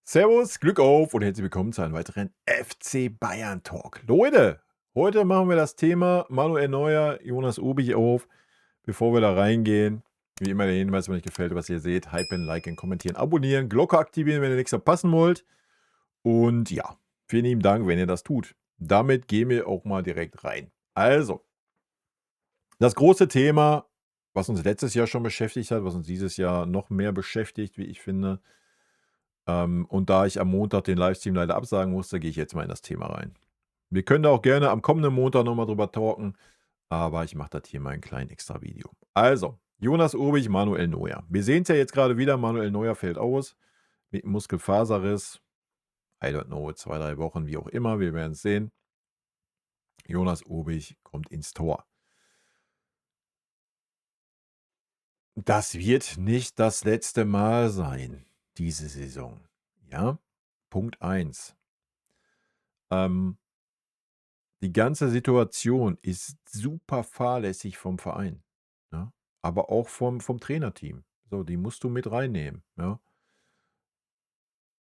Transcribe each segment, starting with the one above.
Servus, Glück auf und herzlich willkommen zu einem weiteren FC Bayern Talk. Leute, heute machen wir das Thema Manuel Neuer, Jonas Obich auf. Bevor wir da reingehen, wie immer der Hinweis, wenn euch gefällt, was ihr seht, hypen, liken, kommentieren, abonnieren, Glocke aktivieren, wenn ihr nichts verpassen wollt. Und ja, vielen lieben Dank, wenn ihr das tut. Damit gehen wir auch mal direkt rein. Also, das große Thema, was uns letztes Jahr schon beschäftigt hat, was uns dieses Jahr noch mehr beschäftigt, wie ich finde. Und da ich am Montag den Livestream leider absagen musste, gehe ich jetzt mal in das Thema rein. Wir können da auch gerne am kommenden Montag nochmal drüber talken, aber ich mache das hier mal ein kleines extra Video. Also, Jonas Obich, Manuel Neuer. Wir sehen es ja jetzt gerade wieder, Manuel Neuer fällt aus mit Muskelfaserriss. I don't know, 2, 3 Wochen, wie auch immer, wir werden es sehen. Jonas Obich kommt ins Tor. Das wird nicht das letzte Mal sein, diese Saison. Ja, Punkt 1. Die ganze Situation ist super fahrlässig vom Verein, ja, aber auch vom Trainerteam. So, die musst du mit reinnehmen, ja.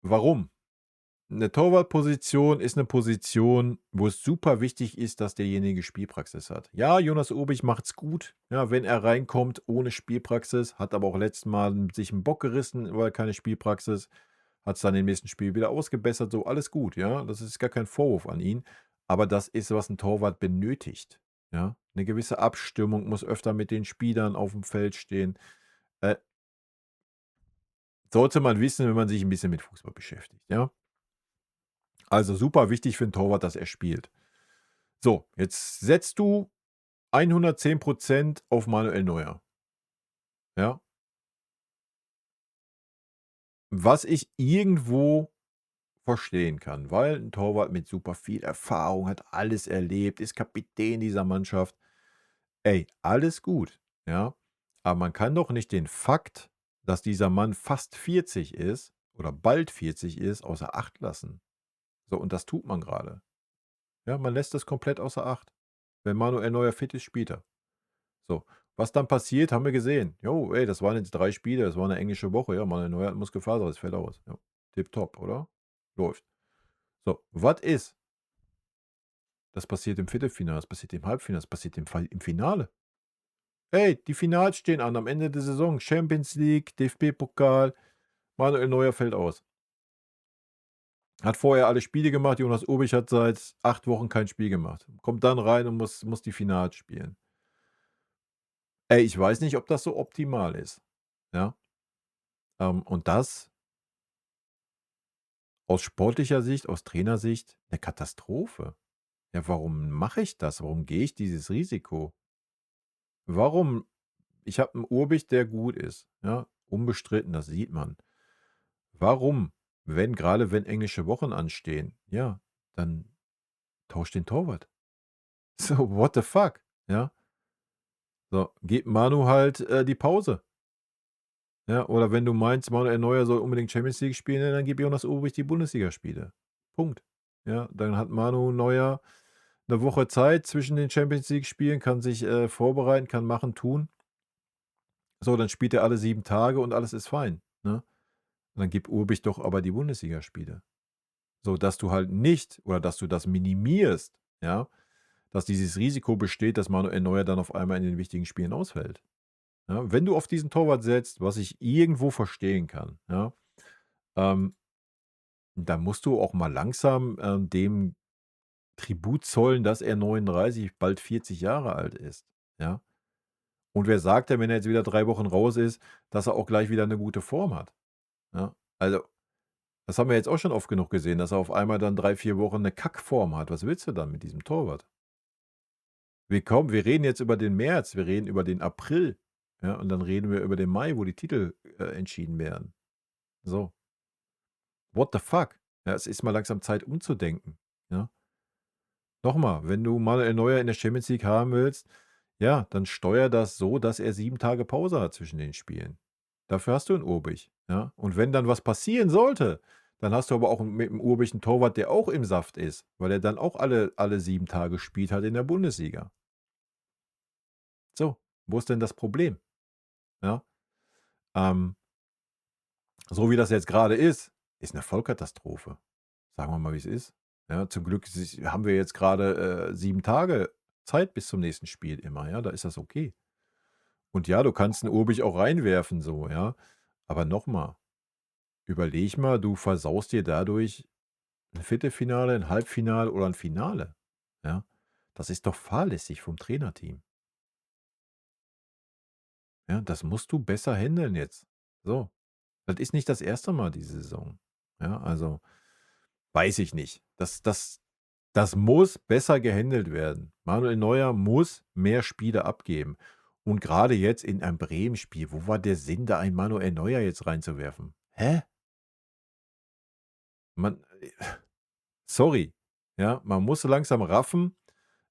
Warum? 'Ne Torwartposition ist 'ne Position, wo es super wichtig ist, dass derjenige Spielpraxis hat. Ja, Jonas Obich macht's gut, ja, wenn er reinkommt ohne Spielpraxis, hat aber auch letztes Mal sich 'n Bock gerissen, weil keine Spielpraxis, hat's dann im nächsten Spiel wieder ausgebessert, so alles gut, ja. Das ist gar kein Vorwurf an ihn, aber das ist, was 'n Torwart benötigt, ja. 'Ne gewisse Abstimmung, muss öfter mit den Spielern aufm Feld stehen. Äh Sollte man wissen, wenn man sich 'n bisschen mit Fußball beschäftigt, ja. Also, super wichtig für 'n Torwart, dass er spielt. So, jetzt setzt du 110% auf Manuel Neuer. Ja? Was ich irgendwo verstehen kann, weil 'n Torwart mit super viel Erfahrung, hat alles erlebt, ist Kapitän dieser Mannschaft. Ey, alles gut, ja? Aber man kann doch nicht den Fakt, dass dieser Mann fast 40 ist oder bald 40 ist, außer Acht lassen. So, und das tut man grade. Ja, man lässt das komplett außer Acht. Wenn Manuel Neuer fit ist, spielt er. So, was dann passiert, haben wir gesehen. Jo, ey, das waren jetzt 3 Spiele, das war 'ne englische Woche. Ja, Manuel Neuer hat Muskelfaserriss, fällt aus. Ja, tipptopp, oder? Läuft. So, was ist? Das passiert im Viertelfinale, das passiert im Halbfinale, das passiert im Finale. Ey, die Finals stehen an am Ende der Saison. Champions League, DFB-Pokal, Manuel Neuer fällt aus. Hat vorher alle Spiele gemacht, Jonas Obich hat seit 8 Wochen kein Spiel gemacht. Kommt dann rein und muss die Finals spielen. Ey, ich weiß nicht, ob das so optimal ist, ja? Und das aus sportlicher Sicht, aus Trainersicht 'ne Katastrophe. Ja, warum mache ich das? Warum gehe ich dieses Risiko? Warum? Ich habe 'n Obich, der gut ist, ja, unbestritten, das sieht man. Warum, wenn englische Wochen anstehen, ja, dann tausch den Torwart. So, what the fuck, ja? So, gib Manu halt, die Pause. Ja, oder wenn du meinst, Manuel Neuer soll unbedingt Champions League spielen, ja, dann gib Jonas Obich die Bundesligaspiele. Punkt. Ja, dann hat Manu Neuer 'ne Woche Zeit zwischen den Champions League Spielen, kann sich, vorbereiten, kann machen, tun. So, dann spielt er alle 7 Tage und alles ist fein, ne? Und dann gib Obich doch aber die Bundesligaspiele. So, dass du halt nicht oder dass du das minimierst, ja, dass dieses Risiko besteht, dass Manuel Neuer dann auf einmal in den wichtigen Spielen ausfällt. Ja, wenn du auf diesen Torwart setzt, was ich irgendwo verstehen kann, ja, ähm dann musst du auch mal langsam, dem Tribut zollen, dass er 39, bald 40 Jahre alt ist, ja? Und wer sagt denn, wenn er jetzt wieder 3 Wochen raus ist, dass er auch gleich wieder 'ne gute Form hat, ja? Also, das haben wir jetzt auch schon oft genug gesehen, dass er auf einmal dann 3, 4 Wochen 'ne Kackform hat. Was willst du dann mit diesem Torwart? Wir reden jetzt über den März, wir reden über den April, ja, und dann reden wir über den Mai, wo die Titel, entschieden werden. So. What the fuck? Ja, es ist mal langsam Zeit umzudenken, ja? Noch mal, wenn du Manuel Neuer in der Champions League haben willst, ja, dann steuer das so, dass er 7 Tage Pause hat zwischen den Spielen. Dafür hast du 'n Obich, ja? Und wenn dann was passieren sollte, dann hast du aber auch mit 'm Obich 'n Torwart, der auch im Saft ist, weil er dann auch alle 7 Tage gespielt hat in der Bundesliga. So, wo ist denn das Problem, ja? Ähm, so wie das jetzt grade ist, ist 'ne Vollkatastrophe. Sagen wir mal, wie's ist. Ja, zum Glück haben wir jetzt grade, 7 Tage Zeit bis zum nächsten Spiel immer, ja, da ist das okay. Und ja, du kannst 'n Urbich auch reinwerfen so, ja. Aber noch mal, überleg mal, du versaust dir dadurch 'n Viertelfinale, 'n Halbfinale oder 'n Finale, ja? Das ist doch fahrlässig vom Trainerteam, ja? Das musst du besser händeln jetzt. So. Das ist nicht das erste Mal diese Saison, ja? Also, weiß ich nicht. Das muss besser gehandelt werden. Manuel Neuer muss mehr Spiele abgeben. Und grade jetzt in einem Bremen-Spiel, wo war der Sinn, da einen Manuel Neuer jetzt reinzuwerfen? Hä? Man sorry, ja, man muss so langsam raffen,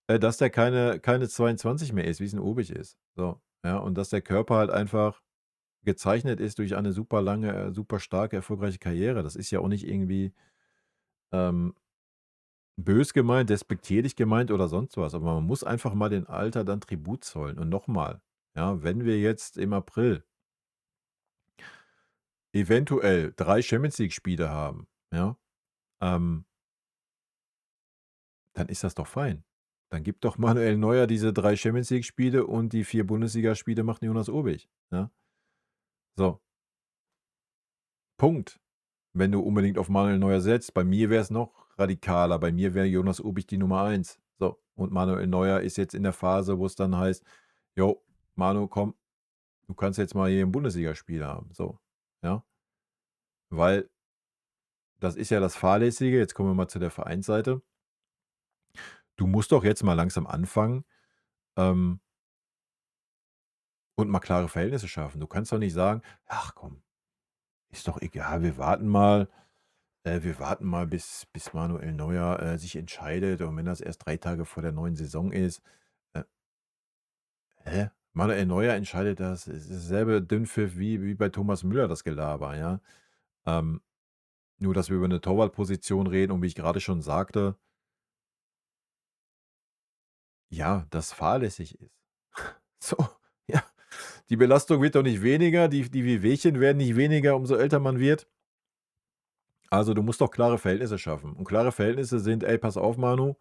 dass der keine 22 mehr ist, wie's 'n Obich ist. So, ja, und dass der Körper halt einfach gezeichnet ist durch eine super lange, super starke, erfolgreiche Karriere. Das ist ja auch nicht irgendwie, ähm, bös gemeint, despektierlich gemeint oder sonst was, aber man muss einfach mal dem Alter dann Tribut zollen. Und noch mal, ja, wenn wir jetzt im April eventuell 3 Champions-League-Spiele haben, ja, ähm, dann ist das doch fein. Dann gibt doch Manuel Neuer diese 3 Champions-League-Spiele und die 4 Bundesligaspiele macht Jonas Obich, ja? So, Punkt. Wenn du unbedingt auf Manuel Neuer setzt. Bei mir wäre es noch radikaler. Bei mir wäre Jonas Obich die Nummer 1. So, und Manuel Neuer ist jetzt in der Phase, wo es dann heißt: „Jo, Manu, komm, du kannst jetzt mal hier 'n Bundesligaspiel haben." So, ja? Weil das ist ja das Fahrlässige. Jetzt kommen wir mal zu der Vereinsseite. Du musst doch jetzt mal langsam anfangen, ähm, und mal klare Verhältnisse schaffen. Du kannst doch nicht sagen: „Ach komm, ist doch egal, wir warten mal, bis Manuel Neuer, sich entscheidet und wenn das erst 3 Tage vor der neuen Saison ist." Äh, hä? Manuel Neuer entscheidet das. Es ist dasselbe Dünnpfiff wie bei Thomas Müller das Gelaber, ja? Ähm, nur, dass wir über 'ne Torwartposition reden und wie ich grade schon sagte, ja, das fahrlässig ist. So, ja. Die Belastung wird doch nicht weniger, die Wehwehchen werden nicht weniger, umso älter man wird. Also, du musst doch klare Verhältnisse schaffen. Und klare Verhältnisse sind: „Ey, pass auf, Manu,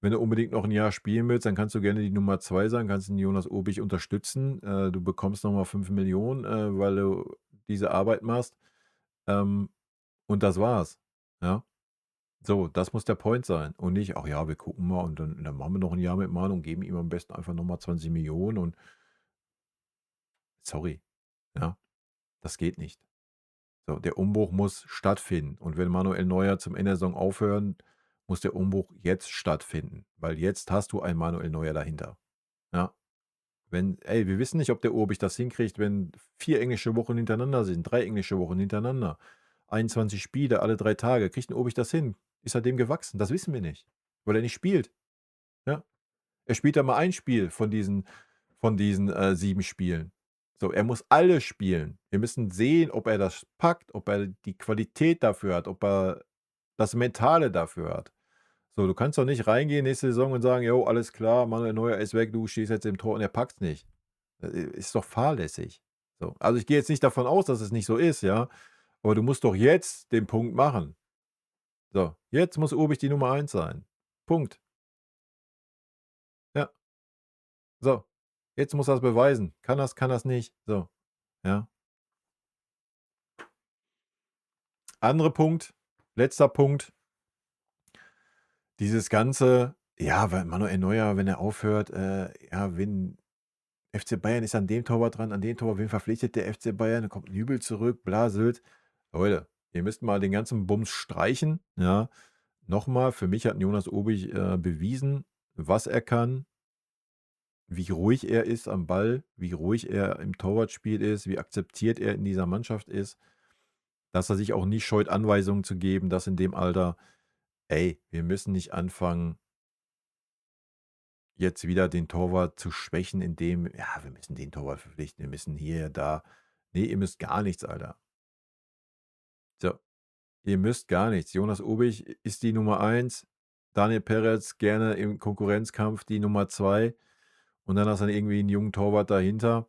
wenn du unbedingt noch 'n Jahr spielen willst, dann kannst du gerne die Nummer 2 sein, kannst den Jonas Obich unterstützen. Du bekommst noch mal 5.000.000, weil du diese Arbeit machst, ähm, und das war's." Ja? So, das muss der Point sein und nicht: „Ach ja, wir gucken mal und dann machen wir noch 'n Jahr mit Manu und geben ihm am besten einfach noch mal 20.000.000 und" sorry, ja, das geht nicht. So, der Umbruch muss stattfinden. Und wenn Manuel Neuer zum Ende der Saison aufhören, muss der Umbruch jetzt stattfinden, weil jetzt hast du einen Manuel Neuer dahinter. Ja, wir wissen nicht, ob der Urbich das hinkriegt, wenn 4 englische Wochen hintereinander sind, 3 englische Wochen hintereinander, 21 Spiele alle 3 Tage. Kriegt 'n Urbich das hin? Ist er dem gewachsen? Das wissen wir nicht, weil er nicht spielt, ja? Er spielt da mal ein Spiel von diesen 7 Spielen. So, er muss alle spielen. Wir müssen sehen, ob er das packt, ob er die Qualität dafür hat, ob er das Mentale dafür hat. So, du kannst doch nicht reingehen nächste Saison und sagen: „Jo, alles klar, Manuel Neuer ist weg, du stehst jetzt im Tor" und er packt's nicht. Ist doch fahrlässig. So, also, ich gehe jetzt nicht davon aus, dass es nicht so ist, ja, aber du musst doch jetzt den Punkt machen. So, jetzt muss Obich die Nummer 1 sein. Punkt. Ja. So, jetzt muss er's beweisen. Kann er's nicht. So, ja. Anderer Punkt, letzter Punkt, dieses Ganze, ja, weil Manuel Neuer, wenn er aufhört, ja, wen FC Bayern ist an dem Torwart dran, an dem Torwart, wen verpflichtet der FC Bayern? Dann kommt Nübel zurück, bla Sylt. Leute, ihr müsst mal den ganzen Bums streichen, ja. Noch mal, für mich hat Jonas Obich, bewiesen, was er kann, wie ruhig er ist am Ball, wie ruhig er im Torwartspiel ist, wie akzeptiert er in dieser Mannschaft ist. Dass er sich auch nicht scheut, Anweisungen zu geben, das in dem Alter. Ey, wir müssen nicht anfangen, jetzt wieder den Torwart zu schwächen, indem ja, wir müssen den Torwart verpflichten, wir müssen hier, da. Ne, ihr müsst gar nichts, Alter. So, ihr müsst gar nichts. Jonas Obich ist die Nummer 1, Daniel Peretz gerne im Konkurrenzkampf die Nummer 2 und dann hast du dann irgendwie 'n jungen Torwart dahinter,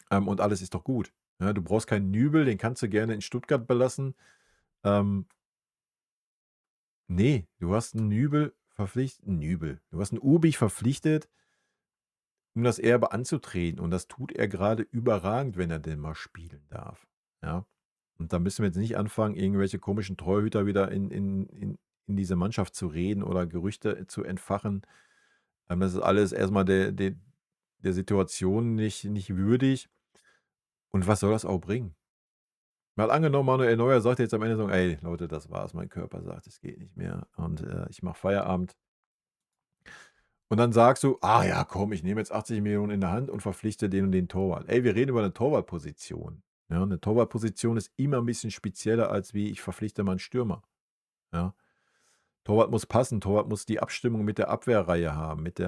und alles ist doch gut. Ja, du brauchst keinen Nübel, den kannst du gerne in Stuttgart belassen. Ähm, ne, du hast 'n Nübel verpflichtet 'n Nübel. Du hast 'n Ubich verpflichtet, um das Erbe anzutreten und das tut er grade überragend, wenn er denn mal spielen darf, ja? Und da müssen wir jetzt nicht anfangen, irgendwelche komischen Torhüter wieder in diese Mannschaft zu reden oder Gerüchte zu entfachen. Das ist alles erst mal der Situation nicht würdig. Und was soll das auch bringen? Mal angenommen, Manuel Neuer sagt jetzt am Ende so: „Ey, Leute, das war's. Mein Körper sagt, es geht nicht mehr und, ich mache Feierabend.“ Und dann sagst du: „Ah ja, komm, ich nehme jetzt 80 Millionen in der Hand und verpflichte den und den Torwart.“ Ey, wir reden über 'ne Torwartposition. Ja, 'ne Torwartposition ist immer 'n bisschen spezieller als wie ich verpflichte mal 'n Stürmer, ja? Torwart muss passen, Torwart muss die Abstimmung mit der Abwehrreihe haben, mit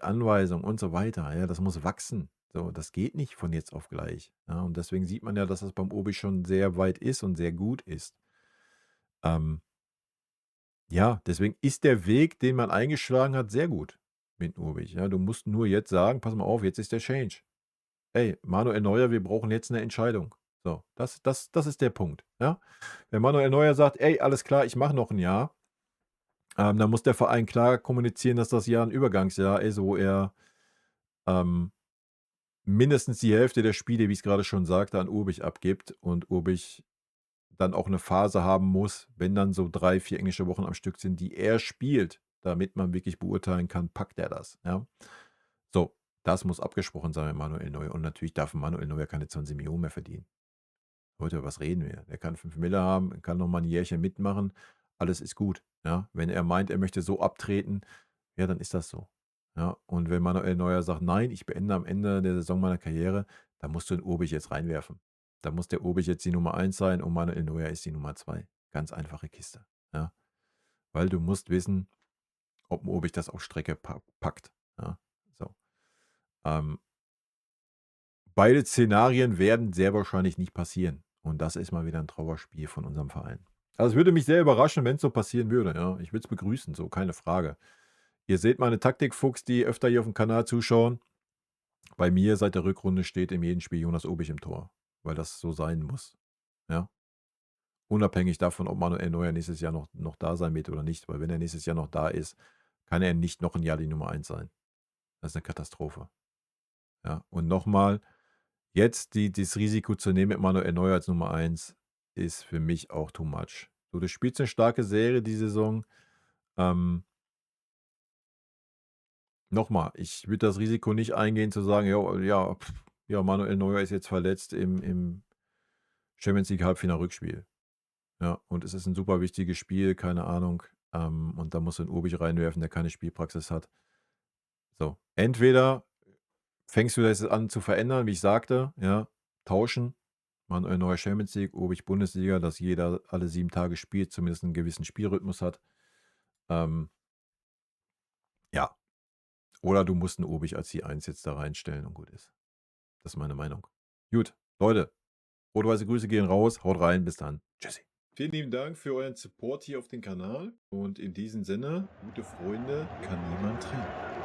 Anweisung und so weiter, ja, das muss wachsen. So, das geht nicht von jetzt auf gleich, ja, und deswegen sieht man ja, dass das beim Obi schon sehr weit ist und sehr gut ist. Ähm, ja, deswegen ist der Weg, den man eingeschlagen hat, sehr gut mit Urbich, ja. Du musst nur jetzt sagen: „Pass mal auf, jetzt ist der Change. Ey, Manuel Neuer, wir brauchen jetzt 'ne Entscheidung.“ So, das ist der Punkt, ja? Wenn Manuel Neuer sagt: „Ey, alles klar, ich mache noch 'n Jahr“, dann muss der Verein klar kommunizieren, dass das Jahr 'n Übergangsjahr ist, wo er, ähm mindestens die Hälfte der Spiele, wie ich's grade schon sagte, an Urbich abgibt und Urbich dann auch 'ne Phase haben muss, wenn dann so 3, 4 englische Wochen am Stück sind, die er spielt, damit man wirklich beurteilen kann, packt er das, ja? So, das muss abgesprochen sein mit Manuel Neuer und natürlich darf Manuel Neuer keine 20 Millionen mehr verdienen. Leute, was reden wir? Der kann 5 haben, kann noch mal 'n Jährchen mitmachen, alles ist gut, ja? Wenn er meint, er möchte so abtreten, ja, dann ist das so, ja? Und wenn Manuel Neuer sagt: „Nein, ich beende am Ende der Saison meine Karriere“, dann musst du den Urbich jetzt reinwerfen. Da muss der Urbich jetzt die Nummer 1 sein und Manuel Neuer ist die Nummer 2. Ganz einfache Kiste, ja? Weil du musst wissen, ob 'n Urbich das auf Strecke packt, ja? So. Ähm, beide Szenarien werden sehr wahrscheinlich nicht passieren und das ist mal wieder 'n Trauerspiel von unserem Verein. Also, es würde mich sehr überraschen, wenn's so passieren würde, ja. Ich würde es begrüßen, so, keine Frage. Ihr seht meine Taktikfuchs, die öfter hier aufm Kanal zuschauen. Bei mir seit der Rückrunde steht in jedem Spiel Jonas Obich im Tor, weil das so sein muss, ja? Unabhängig davon, ob Manuel Neuer nächstes Jahr noch da sein wird oder nicht, weil wenn er nächstes Jahr noch da ist, kann er nicht noch 'n Jahr die Nummer 1 sein. Das ist 'ne Katastrophe, ja? Und noch mal, jetzt das Risiko zu nehmen mit Manuel Neuer als Nummer 1 ist für mich auch too much. So, du spielst 'ne starke Serie die Saison. Ähm noch mal, ich würde das Risiko nicht eingehen zu sagen: „Jo, ja, ja, Manuel Neuer ist jetzt verletzt im Champions League Halbfinal-Rückspiel.“ Ja, und es ist 'n super wichtiges Spiel, keine Ahnung, und da musst du 'n Urbich reinwerfen, der keine Spielpraxis hat. So, entweder fängst du das jetzt an zu verändern, wie ich sagte, ja, tauschen, Manuel Neuer Champions League, Urbich Bundesliga, dass jeder alle 7 Tage spielt, zumindest 'n gewissen Spielrhythmus hat. Ähm ja, oder du musst 'n Urbich als die 1 jetzt da reinstellen und gut ist. Das ist meine Meinung. Gut, Leute, rot-weiße Grüße gehen raus. Haut rein, bis dann. Tschüssi. Vielen lieben Dank für euren Support hier auf den Kanal und in diesem Sinne, gute Freunde kann niemand trennen.